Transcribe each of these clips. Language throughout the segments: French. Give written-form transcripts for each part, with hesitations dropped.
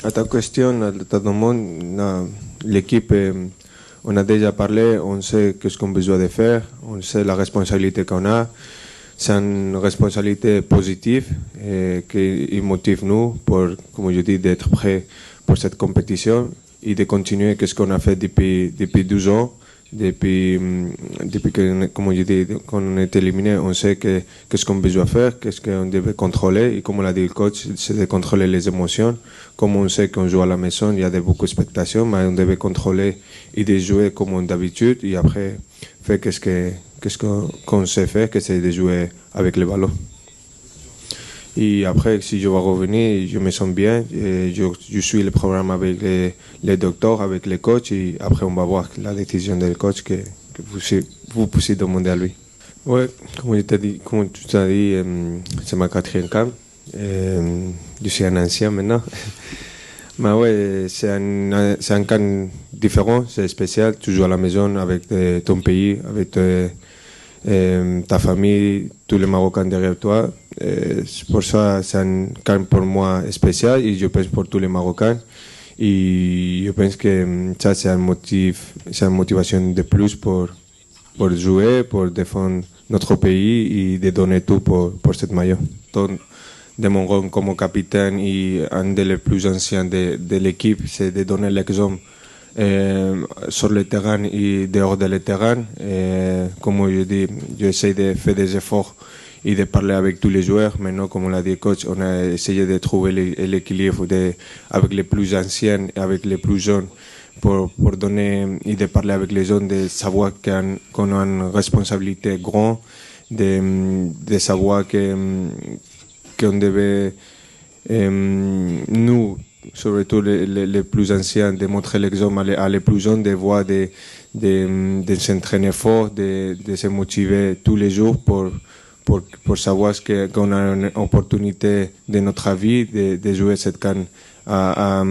À ta question, à ta demande, l'équipe, on a déjà parlé, on sait ce qu'on a besoin de faire, on sait la responsabilité qu'on a. C'est une responsabilité positive et qui motive nous pour, comme je dis, d'être prêts pour cette compétition et de continuer ce qu'on a fait depuis 12 ans. Depuis que, comme je dis, qu'on est éliminé, on sait qu'est-ce qu'on a besoin de faire, qu'est-ce qu'on devait contrôler. Et comme l'a dit le coach, c'est de contrôler les émotions. Comme on sait qu'on joue à la maison, il y a beaucoup d'expectations, mais on devait contrôler et de jouer comme d'habitude. Et après, faire qu'on sait faire, que c'est de jouer avec le ballon. Et après, si je vais revenir, je me sens bien. Et je suis le programme avec les docteurs, avec les coachs. Et après, on va voir la décision du coach que vous puissiez demander à lui. Ouais, comme tu t'as dit, c'est ma quatrième camp. Je suis un ancien maintenant. Mais ouais, c'est un camp différent, c'est spécial. Tu joues à la maison avec ton pays, avec ta famille, tous les Marocains derrière toi. C'est pour ça, c'est un camp pour moi spécial et je pense pour tous les Marocains. Et je pense que ça, c'est une motivation de plus pour jouer, pour défendre notre pays et de donner tout pour cette maillot. De mon rôle comme capitaine et un des plus anciens de l'équipe, c'est de donner l'exemple sur le terrain et dehors de le terrain. Comme je dis, j'essaie de faire des efforts et de parler avec tous les joueurs. Maintenant, comme l'a dit le coach, on a essayé de trouver l'équilibre avec les plus anciens et avec les plus jeunes pour donner et de parler avec les jeunes, de savoir qu'on a une responsabilité grande, de savoir qu'on devait, nous, surtout les plus anciens, de montrer l'exemple à les plus jeunes, de voir, de s'entraîner fort, de se motiver tous les jours pour savoir qu'on a une opportunité de notre vie de jouer cette canne à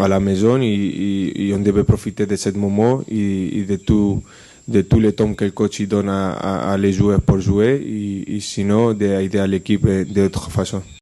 la maison et on devait profiter de ce moment et de tout le temps que le coach donne à les joueurs pour jouer et sinon d'aider à l'équipe d'autre façon.